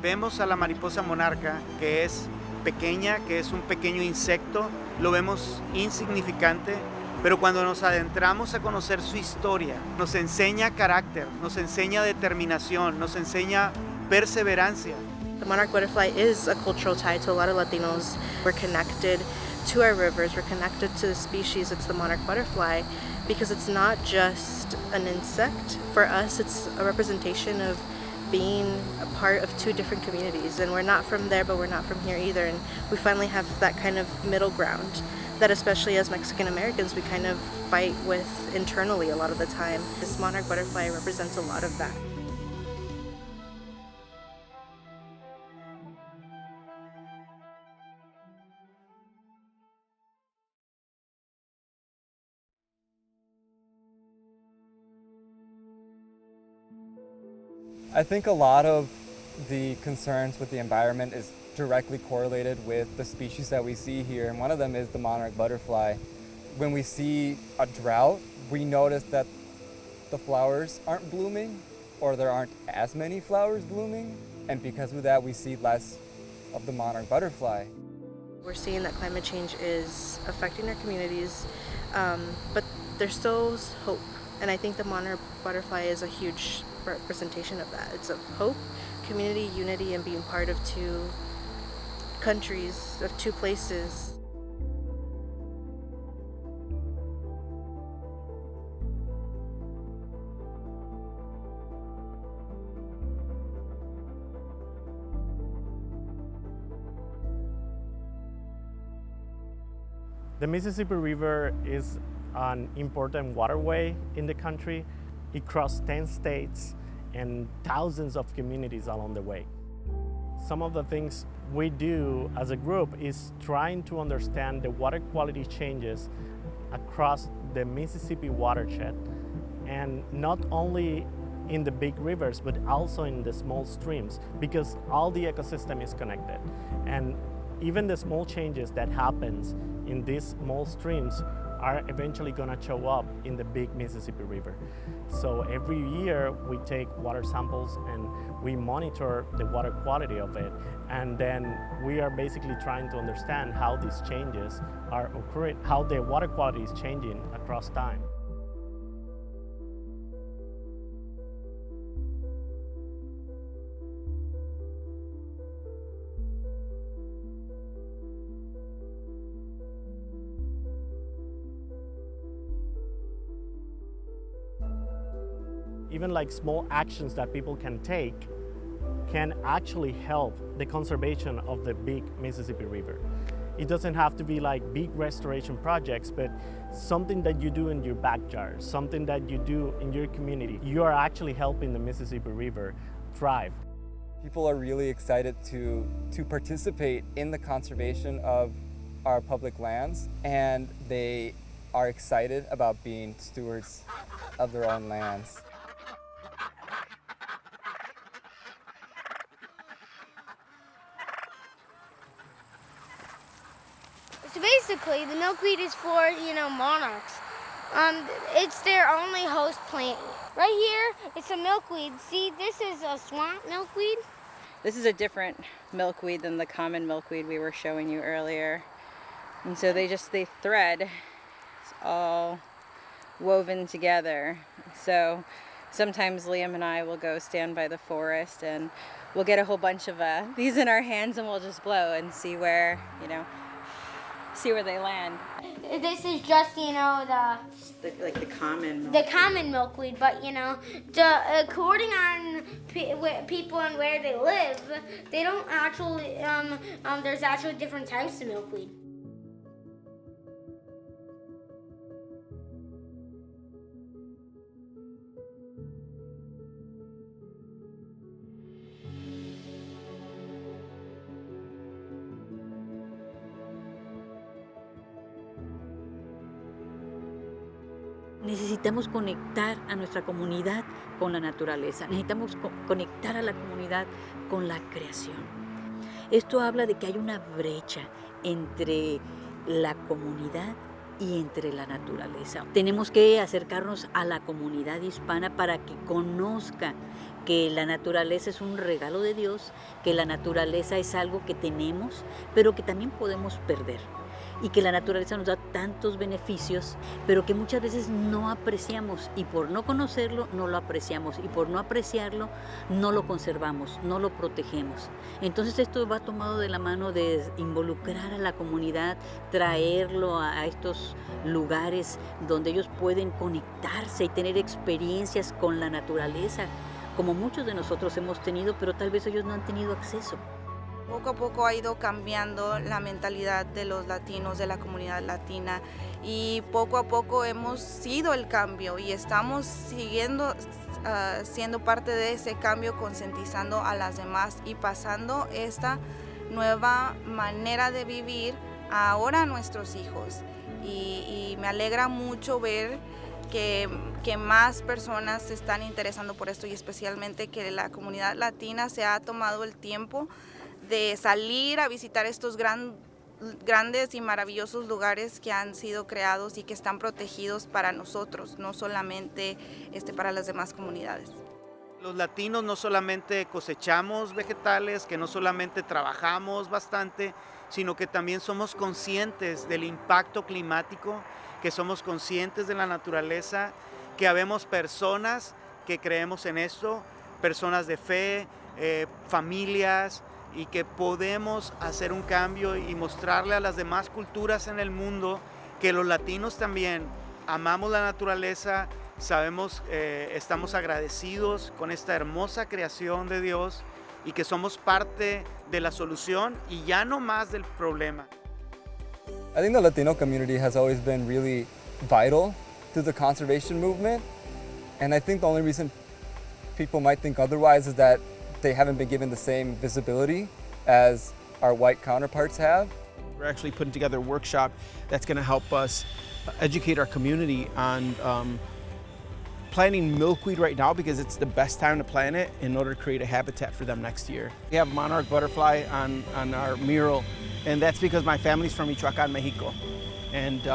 Vemos a la mariposa monarca, que es pequeña, que es un pequeño insecto, lo vemos insignificante, pero cuando nos adentramos a conocer su historia, nos enseña carácter, nos enseña determinación, nos enseña perseverancia. The monarch butterfly is a cultural tie to a lot of Latinos. We're connected to our rivers, we're connected to the species, it's the monarch butterfly, because it's not just an insect. For us, it's a representation of being a part of two different communities, and we're not from there, but we're not from here either, and we finally have that kind of middle ground that, especially as Mexican Americans, we kind of fight with internally a lot of the time. This monarch butterfly represents a lot of that. I think a lot of the concerns with the environment is directly correlated with the species that we see here, and one of them is the monarch butterfly. When we see a drought, we notice that the flowers aren't blooming, or there aren't as many flowers blooming, and because of that we see less of the monarch butterfly. We're seeing that climate change is affecting our communities, but there's still hope, and I think the monarch butterfly is a huge representation of that. It's of hope, community, unity, and being part of two countries, of two places. The Mississippi River is an important waterway in the country. It crosses 10 states and thousands of communities along the way. Some of the things we do as a group is trying to understand the water quality changes across the Mississippi watershed, and not only in the big rivers, but also in the small streams, because all the ecosystem is connected. And even the small changes that happens in these small streams are eventually going to show up in the big Mississippi River. So every year we take water samples and we monitor the water quality of it, and then we are basically trying to understand how these changes are occurring, how the water quality is changing across time. Even like small actions that people can take can actually help the conservation of the big Mississippi River. It doesn't have to be like big restoration projects, but something that you do in your backyard, something that you do in your community. You are actually helping the Mississippi River thrive. People are really excited to participate in the conservation of our public lands, and they are excited about being stewards of their own lands. So basically, the milkweed is for, monarchs. It's their only host plant. Right here, it's a milkweed. See, this is a swamp milkweed. This is a different milkweed than the common milkweed we were showing you earlier. And so they thread. It's all woven together. So sometimes Liam and I will go stand by the forest and we'll get a whole bunch of these in our hands and we'll just blow and see where, see where they land. This is just, the common milkweed, but according on people and where they live, they don't actually. There's actually different types of milkweed. Necesitamos conectar a nuestra comunidad con la naturaleza, necesitamos conectar a la comunidad con la creación. Esto habla de que hay una brecha entre la comunidad y entre la naturaleza. Tenemos que acercarnos a la comunidad hispana para que conozca que la naturaleza es un regalo de Dios, que la naturaleza es algo que tenemos, pero que también podemos perder. Y que la naturaleza nos da tantos beneficios, pero que muchas veces no apreciamos, y por no conocerlo no lo apreciamos, y por no apreciarlo no lo conservamos, no lo protegemos. Entonces esto va tomado de la mano de involucrar a la comunidad, traerlo a estos lugares donde ellos pueden conectarse y tener experiencias con la naturaleza, como muchos de nosotros hemos tenido, pero tal vez ellos no han tenido acceso. Poco a poco ha ido cambiando la mentalidad de los latinos, de la comunidad latina, y poco a poco hemos sido el cambio y estamos siguiendo siendo parte de ese cambio, concientizando a las demás y pasando esta nueva manera de vivir ahora a nuestros hijos. Y me alegra mucho ver que más personas se están interesando por esto, y especialmente que la comunidad latina se ha tomado el tiempo de salir a visitar estos grandes y maravillosos lugares que han sido creados y que están protegidos para nosotros, no solamente para las demás comunidades. Los latinos no solamente cosechamos vegetales, que no solamente trabajamos bastante, sino que también somos conscientes del impacto climático, que somos conscientes de la naturaleza, que habemos personas que creemos en esto, personas de fe, familias, y que podemos hacer un cambio y mostrarle a las demás culturas en el mundo que los latinos también amamos la naturaleza, sabemos, estamos agradecidos con esta hermosa creación de Dios y que somos parte de la solución y ya no más del problema. I think the Latino community has always been really vital to the conservation movement, and I think the only reason people might think otherwise is that they haven't been given the same visibility as our white counterparts have. We're actually putting together a workshop that's going to help us educate our community on planting milkweed right now, because it's the best time to plant it in order to create a habitat for them next year. We have monarch butterfly on our mural, and that's because my family's from Michoacán, Mexico. And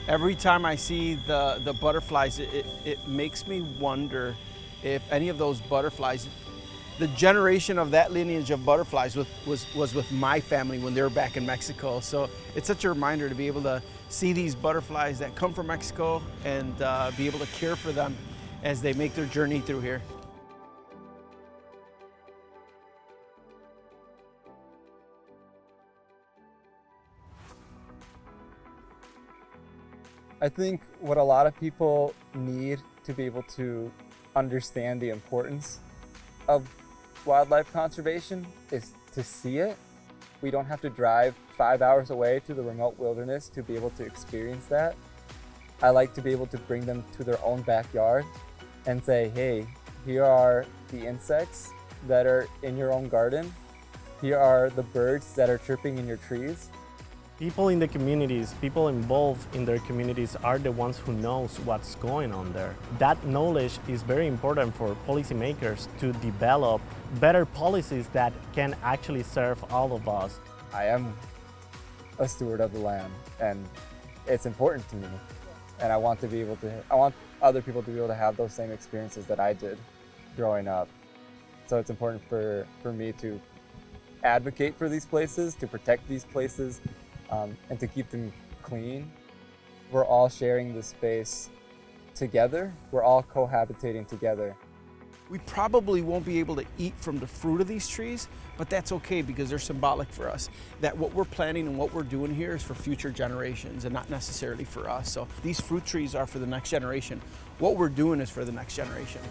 every time I see the butterflies, it makes me wonder if any of those butterflies, the generation of that lineage of butterflies was with my family when they were back in Mexico. So it's such a reminder to be able to see these butterflies that come from Mexico and be able to care for them as they make their journey through here. I think what a lot of people need to be able to understand the importance of wildlife conservation is to see it. We don't have to drive 5 hours away to the remote wilderness to be able to experience that. I like to be able to bring them to their own backyard and say, hey, here are the insects that are in your own garden. Here are the birds that are chirping in your trees. People in the communities, people involved in their communities are the ones who knows what's going on there. That knowledge is very important for policymakers to develop better policies that can actually serve all of us. I am a steward of the land, and it's important to me. And I want other people to be able to have those same experiences that I did growing up. So it's important for me to advocate for these places, to protect these places, and to keep them clean. We're all sharing this space together. We're all cohabitating together. We probably won't be able to eat from the fruit of these trees, but that's okay because they're symbolic for us. That what we're planting and what we're doing here is for future generations and not necessarily for us. So these fruit trees are for the next generation. What we're doing is for the next generation.